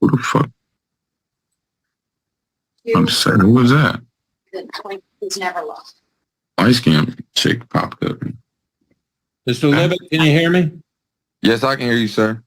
Who the fuck? I'm just saying, who was that? He's never lost. Light skin chick popped up. Mr. Libet, can you hear me? Yes, I can hear you, sir.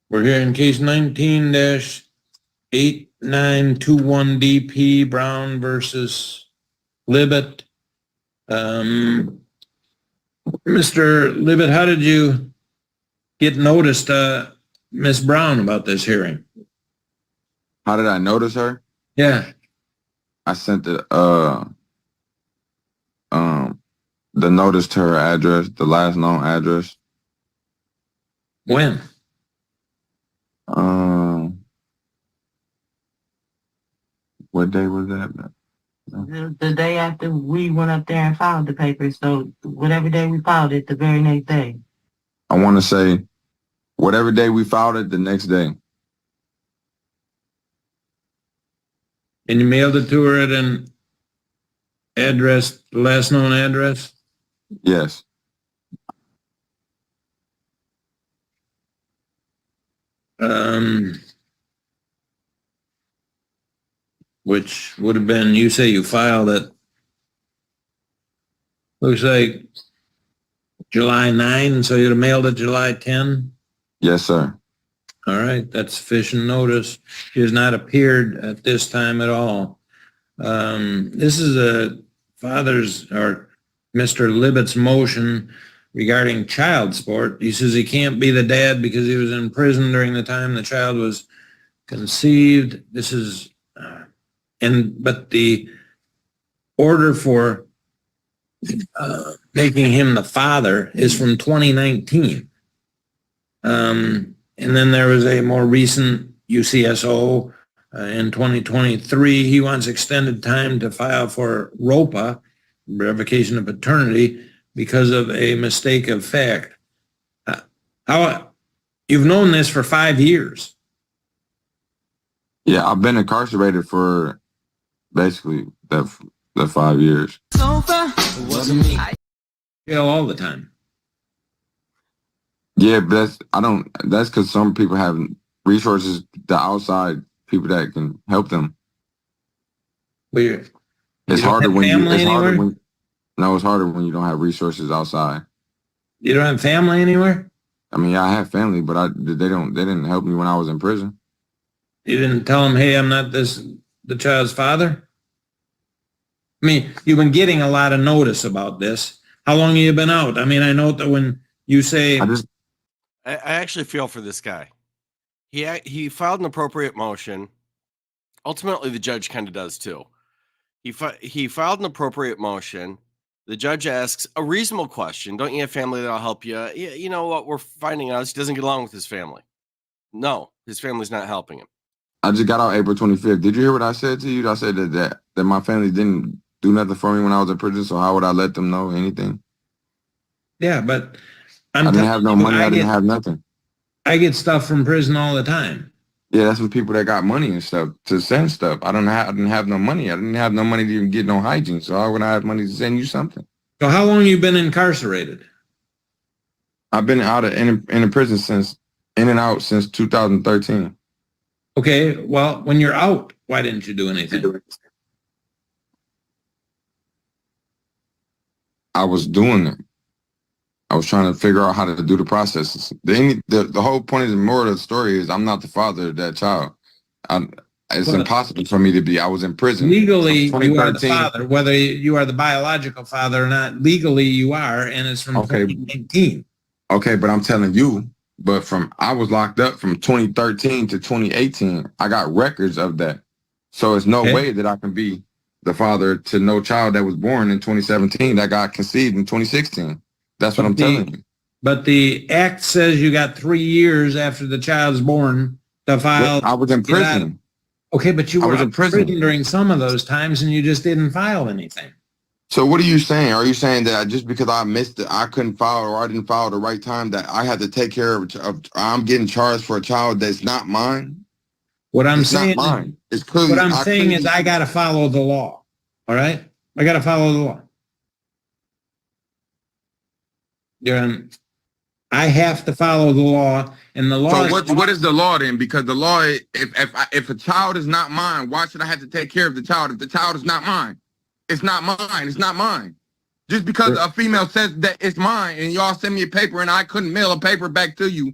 We're here in case 19-8921 DP Brown versus Libet. Mr. Libet, how did you get notice to Miss Brown about this hearing? How did I notice her? Yeah. I sent the notice to her address, the last known address. When? What day was that? The day after we went up there and filed the papers. So whatever day we filed it, the very next day. I want to say whatever day we filed it, the next day. And you mailed it to her at an address, last known address? Yes. Which would have been, you say you filed it, looks like July 9, so you'd have mailed it July 10? Yes, sir. All right, that's sufficient notice. She has not appeared at this time at all. This is a father's or Mr. Libet's motion regarding child support. He says he can't be the dad because he was in prison during the time the child was conceived. This is, but the order for making him the father is from 2019. And then there was a more recent UCSO in 2023. He wants extended time to file for ROPA, revocation of paternity, because of a mistake of fact. How you've known this for 5 years? Yeah, I've been incarcerated for basically the 5 years. It wasn't me. Jail all the time. Yeah, but that's because some people have resources, the outside people that can help them. It's harder when it's harder when you don't have resources outside. You don't have family anywhere? I mean, I have family, but they didn't help me when I was in prison. You didn't tell them, hey, I'm not the child's father? I mean, you've been getting a lot of notice about this. How long have you been out? I mean, I know that when you say... I actually feel for this guy. He filed an appropriate motion. Ultimately, the judge kind of does too. He filed an appropriate motion. The judge asks a reasonable question. Don't you have family that'll help you? You know what we're finding out is he doesn't get along with his family. No, his family's not helping him. I just got out April 25th. Did you hear what I said to you? I said that my family didn't do nothing for me when I was in prison, so how would I let them know anything? Yeah, but... I didn't have no money. I didn't have nothing. I get stuff from prison all the time. Yeah, that's for people that got money and stuff to send stuff. I didn't have no money. I didn't have no money to even get no hygiene. So how would I have money to send you something? So how long have you been incarcerated? I've been in a prison in and out since 2013. Okay, well, when you're out, why didn't you do anything? I was doing it. I was trying to figure out how to do the processes. The whole point of the moral of the story is I'm not the father of that child. It's impossible for me to be. I was in prison. Legally, you are the father. Whether you are the biological father or not, legally you are, and it's from 2019. Okay, but I'm telling you, I was locked up from 2013 to 2018. I got records of that. So it's no way that I can be the father to no child that was born in 2017 that got conceived in 2016. That's what I'm telling you. But the act says you got 3 years after the child's born to file. I was in prison. Okay, but you were in prison during some of those times and you just didn't file anything. So what are you saying? Are you saying that just because I missed it, I couldn't file or I didn't file at the right time, that I had to take care of I'm getting charged for a child that's not mine? What I'm saying, not mine. It's clearly, what I'm saying is I got to follow the law. All right? I got to follow the law. I have to follow the law, and the law. So what is the law then? Because the law, if a child is not mine, why should I have to take care of the child? If the child is not mine, it's not mine. It's not mine. Just because a female says that it's mine, and y'all send me a paper, and I couldn't mail a paper back to you,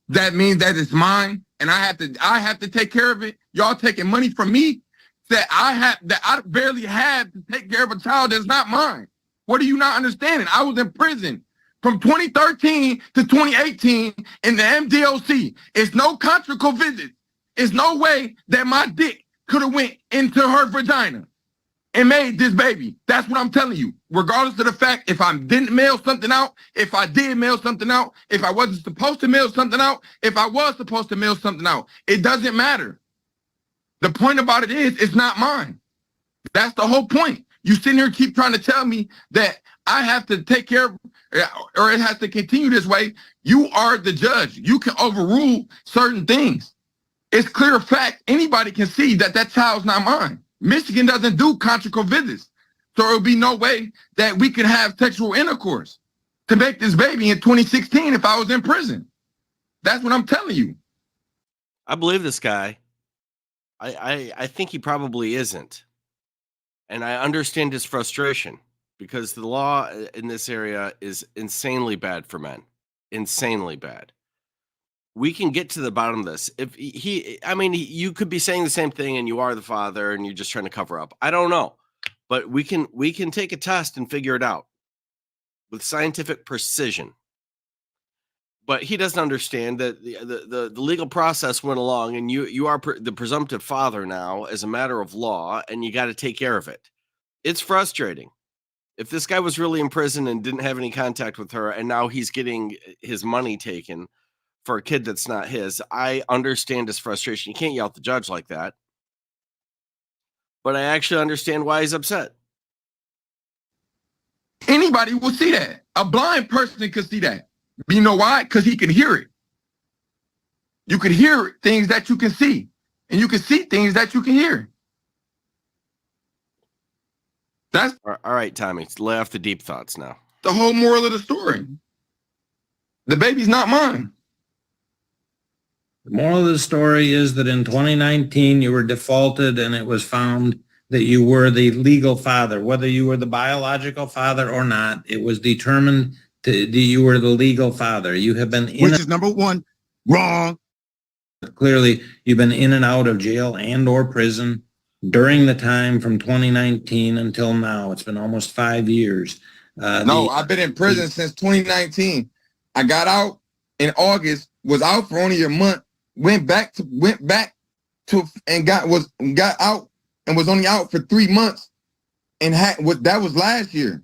that means that it's mine, and I have to take care of it. Y'all taking money from me that I barely have to take care of a child that's not mine. What are you not understanding? I was in prison from 2013 to 2018 in the MDOC. It's no conjugal visit. It's no way that my dick could have went into her vagina and made this baby. That's what I'm telling you. Regardless of the fact if I didn't mail something out, if I did mail something out, if I wasn't supposed to mail something out, if I was supposed to mail something out, it doesn't matter. The point about it is, it's not mine. That's the whole point. You sit here and keep trying to tell me that I have to take care of, or it has to continue this way. You are the judge. You can overrule certain things. It's clear fact. Anybody can see that that child's not mine. Michigan doesn't do conjugal visits. So there will be no way that we could have sexual intercourse to make this baby in 2016 if I was in prison. That's what I'm telling you. I believe this guy. I think he probably isn't. And I understand his frustration because the law in this area is insanely bad for men. Insanely bad. We can get to the bottom of this. If you could be saying the same thing and you are the father and you're just trying to cover up. I don't know. But we can take a test and figure it out with scientific precision. But he doesn't understand that the legal process went along, and you are the presumptive father now as a matter of law, and you got to take care of it. It's frustrating. If this guy was really in prison and didn't have any contact with her, and now he's getting his money taken for a kid that's not his, I understand his frustration. You can't yell at the judge like that. But I actually understand why he's upset. Anybody will see that. A blind person could see that. You know why? Because he can hear it. You can hear things that you can see, and you can see things that you can hear. That's All right, Tommy, lay off the deep thoughts now. the whole moral of the story. The baby's not mine. The moral of the story is that in 2019, you were defaulted and it was found that you were the legal father. Whether you were the biological father or not, it was determined that you were the legal father. You have been in. Which is number one, wrong. Clearly, you've been in and out of jail and or prison during the time from 2019 until now. It's been almost 5 years. No, I've been in prison since 2019. I got out in August, was out for only a month, went back to and got out and was only out for 3 months, and that was last year.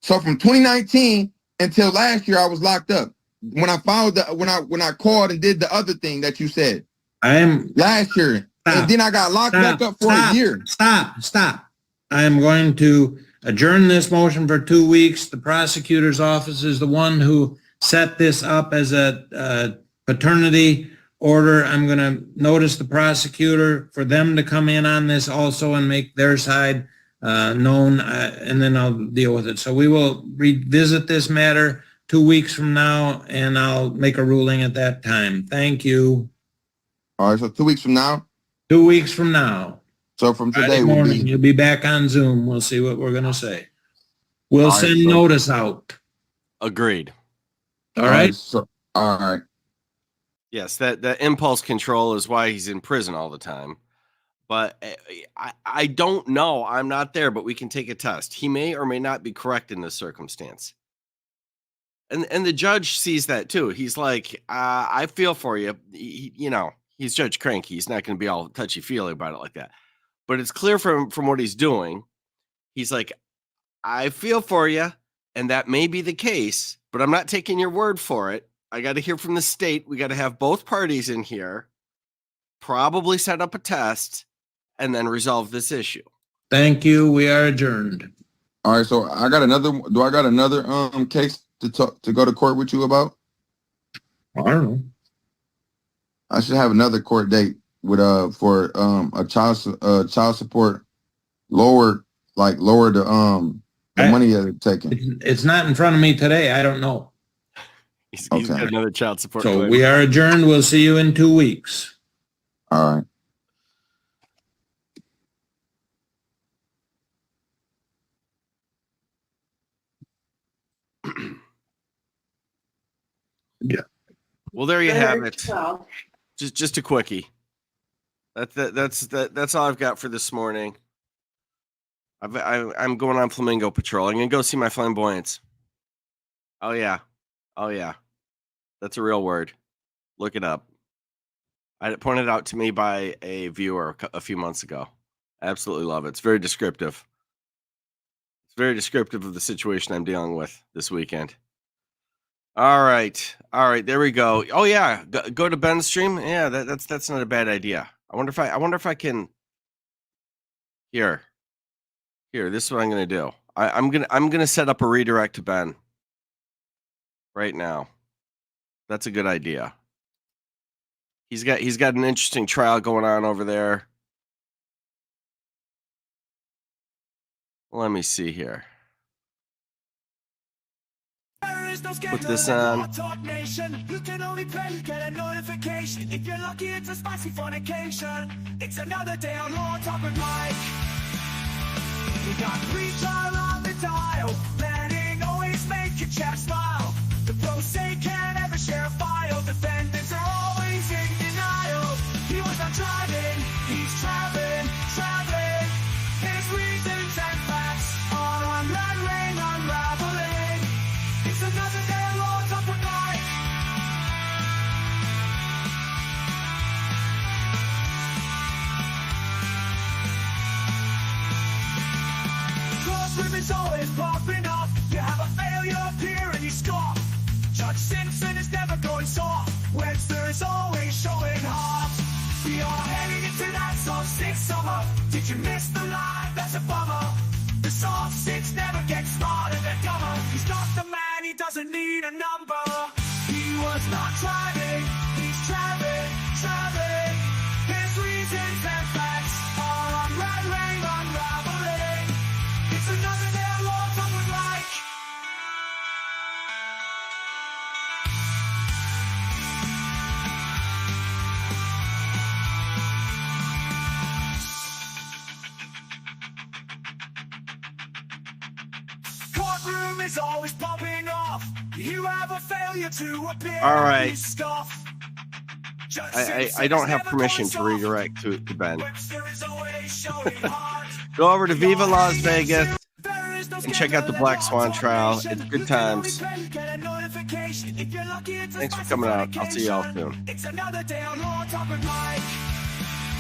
So from 2019 until last year, I was locked up. When I filed when I called and did the other thing that you said, last year, and then I got locked back up for a year. Stop. I am going to adjourn this motion for 2 weeks. The prosecutor's office is the one who set this up as a paternity order. I'm going to notice the prosecutor for them to come in on this also and make their side known, and then I'll deal with it. So we will revisit this matter 2 weeks from now, and I'll make a ruling at that time. Thank you. All right, so 2 weeks from now? 2 weeks from now. So from today, Friday morning, you'll be back on Zoom. We'll see what we're going to say. We'll send notice out. Agreed. All right. All right. Yes, that impulse control is why he's in prison all the time. But I don't know. I'm not there, but we can take a test. He may or may not be correct in this circumstance. And the judge sees that too. He's like, I feel for you. He's Judge Cranky. He's not going to be all touchy-feely about it like that. But it's clear from what he's doing. He's like, I feel for you, and that may be the case, but I'm not taking your word for it. I got to hear from the state. We got to have both parties in here, probably set up a test, and then resolve this issue. Thank you. We are adjourned. All right, so I got another. Do I got another case to go to court with you about? I don't know. I should have another court date with for a child support lower the money that it's taking. It's not in front of me today. I don't know. He's Okay. got another child support So claim. we are adjourned. We'll see you in 2 weeks. All right. Well, there you have it. Just a quickie. That's all I've got for this morning. I'm going on flamingo patrol. I'm gonna go see my flamboyants. Oh yeah, that's a real word. Look it up. I had it pointed out to me by a viewer a few months ago. I absolutely love it. It's very descriptive. It's very descriptive of the situation I'm dealing with this weekend. All right. There we go. Oh yeah, go to Ben's stream. Yeah, that's not a bad idea. I wonder if I can. Here. This is what I'm gonna do. I'm gonna set up a redirect to Ben right now. That's a good idea. He's got an interesting trial going on over there. Let me see here. Put this on. You can only pray to get a notification. If you're lucky, it's a spicy fornication. It's another day on Law Talk with Mike. We got preacher on the dial. Planning always make your chest smile. The pros say can't ever share a file. Defendants are always in denial. He was not driving, he's traveling. His reasons and facts are unraveling. It's another day on Law Talk with Mike. Crossroom is always popping up. You have a failure appear and you scoff. Judge Simpson is never going soft. Webster is always showing off. We are heading into that soft 6 summer. Did you miss the line? That's a bummer. The soft 6 never gets smarter than dumber. He's not the man, he doesn't need a number. He was not driving, he's traveling. His reasons and facts are unraveling. It's another day on Law Talk with Mike. Courtroom is always popping off. You have a failure to appear. All right. You scoff. Judge I Simpson don't is have never permission going to soft. redirect to Ben. Webster is always showing hard. Go over to Viva Las Vegas And and check out the Black Swan trial. It's good times. Thanks Thanks for coming out. I'll see y'all soon. It's another day on Law Talk with Mike.